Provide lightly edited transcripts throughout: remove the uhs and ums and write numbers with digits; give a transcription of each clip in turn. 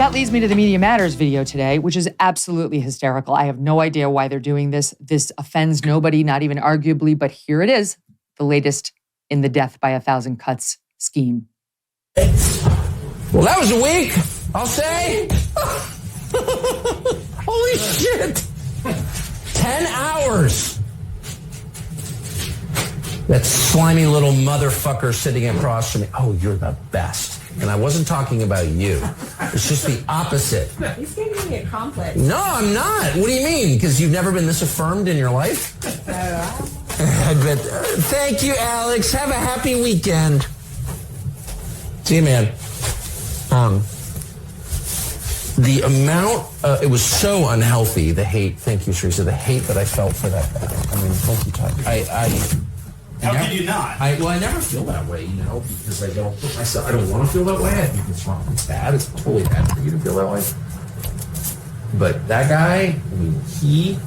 That leads me to the Media Matters video today, which is absolutely hysterical. I have no idea why they're doing this. This offends nobody, not even arguably, but here it is, the latest in the death by 1,000 cuts scheme. Well, that was a week, I'll say. Holy shit. 10 hours. That slimy little motherfucker sitting across from me. Oh, you're the best. And I wasn't talking about you. It's just the opposite. He's giving me a complex. No, I'm not. What do you mean? Because you've never been this affirmed in your life? I bet. Thank you, Alex. Have a happy weekend. See you, man. The amount, it was so unhealthy, the hate. Thank you, Teresa. The hate that I felt for that guy. I mean, thank you, Tucker. How could you not? I never feel that way, you know, because I don't put myself, I don't want to feel that way. I think it's wrong. It's bad. It's totally bad for you to feel that way. But that guy, I mean, he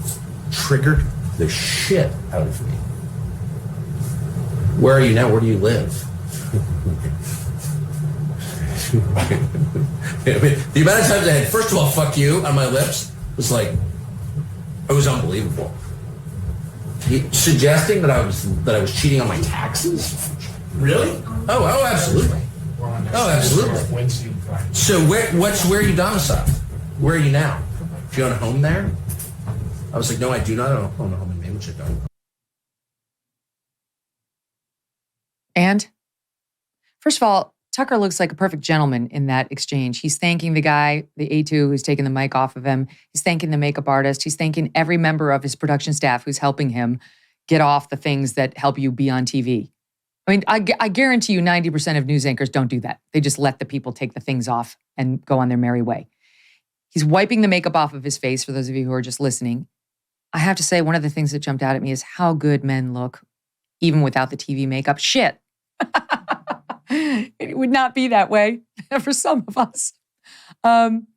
triggered the shit out of me. Where are you now? Where do you live? The amount of times I had, first of all, fuck you on my lips was like, it was unbelievable. Suggesting that I was cheating on my taxes? Really? Oh, absolutely. Oh, absolutely. So where are you domiciled? Where are you now? Do you own a home there? I was like, no, I do not own a home in Maine, which I don't. And first of all, Tucker looks like a perfect gentleman in that exchange. He's thanking the guy, the A2, who's taking the mic off of him. He's thanking the makeup artist. He's thanking every member of his production staff who's helping him get off the things that help you be on TV. I mean, I guarantee you 90% of news anchors don't do that. They just let the people take the things off and go on their merry way. He's wiping the makeup off of his face, for those of you who are just listening. I have to say, one of the things that jumped out at me is how good men look, even without the TV makeup. Shit. It would not be that way for some of us. And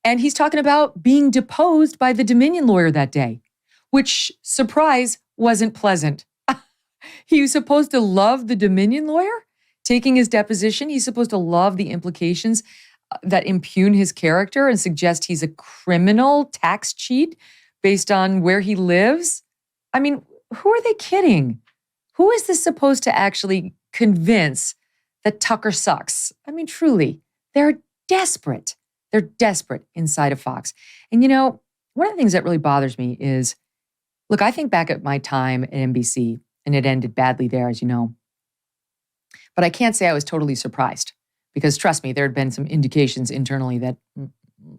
he's talking about being deposed by the Dominion lawyer that day, which, surprise, wasn't pleasant. He was supposed to love the Dominion lawyer taking his deposition. He's supposed to love the implications that impugn his character and suggest he's a criminal tax cheat based on where he lives. I mean, who are they kidding? Who is this supposed to actually convince that Tucker sucks? I mean, truly, they're desperate. They're desperate inside of Fox. And you know, one of the things that really bothers me is, look, I think back at my time at NBC, and it ended badly there, as you know. But I can't say I was totally surprised, because trust me, there had been some indications internally that,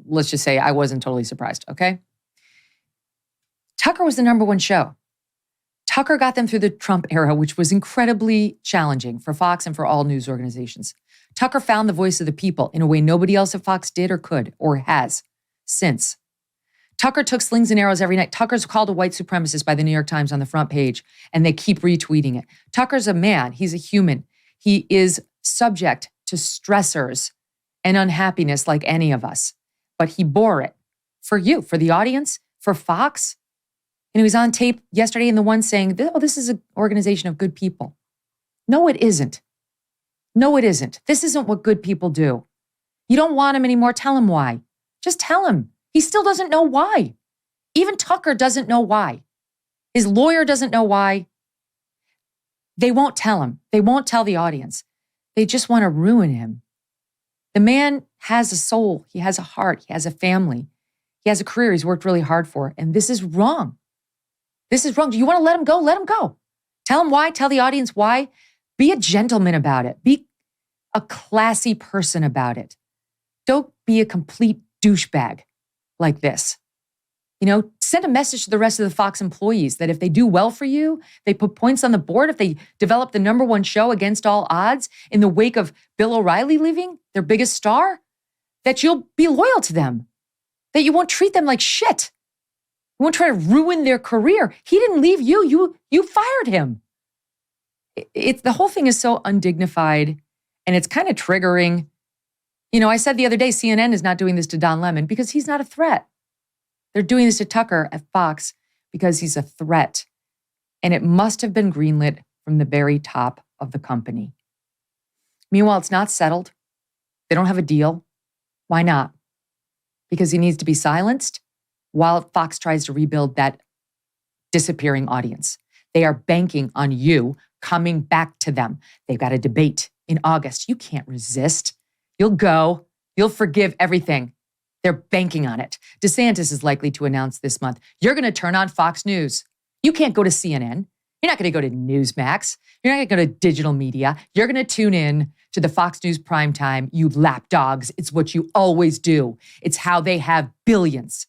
let's just say I wasn't totally surprised, okay? Tucker was the number one show. Tucker got them through the Trump era, which was incredibly challenging for Fox and for all news organizations. Tucker found the voice of the people in a way nobody else at Fox did or could or has since. Tucker took slings and arrows every night. Tucker's called a white supremacist by the New York Times on the front page, and they keep retweeting it. Tucker's a man. He's a human. He is subject to stressors and unhappiness like any of us. But he bore it for you, for the audience, for Fox. And he was on tape yesterday in the one saying, oh, this is an organization of good people. No, it isn't. No, it isn't. This isn't what good people do. You don't want him anymore. Tell him why. Just tell him. He still doesn't know why. Even Tucker doesn't know why. His lawyer doesn't know why. They won't tell him. They won't tell the audience. They just want to ruin him. The man has a soul. He has a heart. He has a family. He has a career he's worked really hard for. And this is wrong. This is wrong. Do you want to let him go? Let him go. Tell him why. Tell the audience why. Be a gentleman about it. Be a classy person about it. Don't be a complete douchebag like this. You know, send a message to the rest of the Fox employees that if they do well for you, they put points on the board, if they develop the number one show against all odds in the wake of Bill O'Reilly leaving, their biggest star, that you'll be loyal to them, that you won't treat them like shit. You won't try to ruin their career. He didn't leave you. You fired him. The whole thing is so undignified, and it's kind of triggering. You know, I said the other day, CNN is not doing this to Don Lemon because he's not a threat. They're doing this to Tucker at Fox because he's a threat. And it must have been greenlit from the very top of the company. Meanwhile, it's not settled. They don't have a deal. Why not? because he needs to be silenced while Fox tries to rebuild that disappearing audience. They are banking on you coming back to them. They've got a debate in August. You can't resist. You'll go. You'll forgive everything. They're banking on it. DeSantis is likely to announce this month, you're going to turn on Fox News. You can't go to CNN. You're not going to go to Newsmax. You're not going to go to digital media. You're going to tune in to the Fox News primetime, you lapdogs. It's what you always do. It's how they have billions.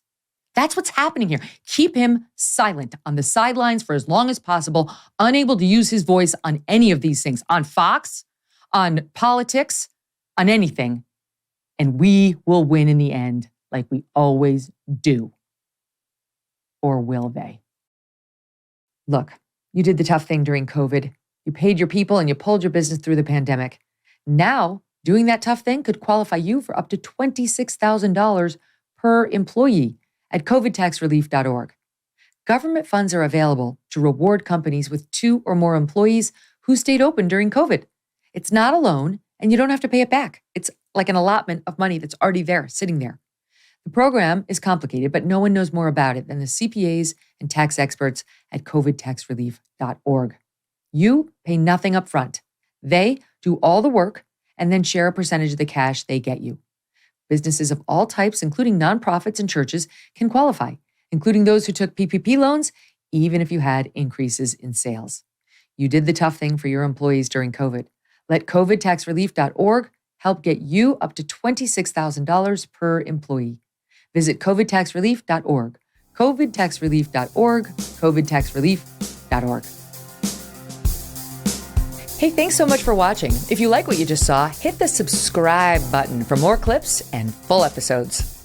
That's what's happening here. Keep him silent on the sidelines for as long as possible, unable to use his voice on any of these things, on Fox, on politics, on anything. And we will win in the end, like we always do. Or will they? Look, you did the tough thing during COVID. You paid your people and you pulled your business through the pandemic. Now, doing that tough thing could qualify you for up to $26,000 per employee at covidtaxrelief.org. Government funds are available to reward companies with 2 or more employees who stayed open during COVID. It's not a loan, and you don't have to pay it back. It's like an allotment of money that's already there, sitting there. The program is complicated, but no one knows more about it than the CPAs and tax experts at covidtaxrelief.org. You pay nothing up front. They do all the work and then share a percentage of the cash they get you. Businesses of all types, including nonprofits and churches, can qualify, including those who took PPP loans, even if you had increases in sales. You did the tough thing for your employees during COVID. Let covidtaxrelief.org help get you up to $26,000 per employee. Visit covidtaxrelief.org. covidtaxrelief.org. covidtaxrelief.org. Hey, thanks so much for watching. If you like what you just saw, hit the subscribe button for more clips and full episodes.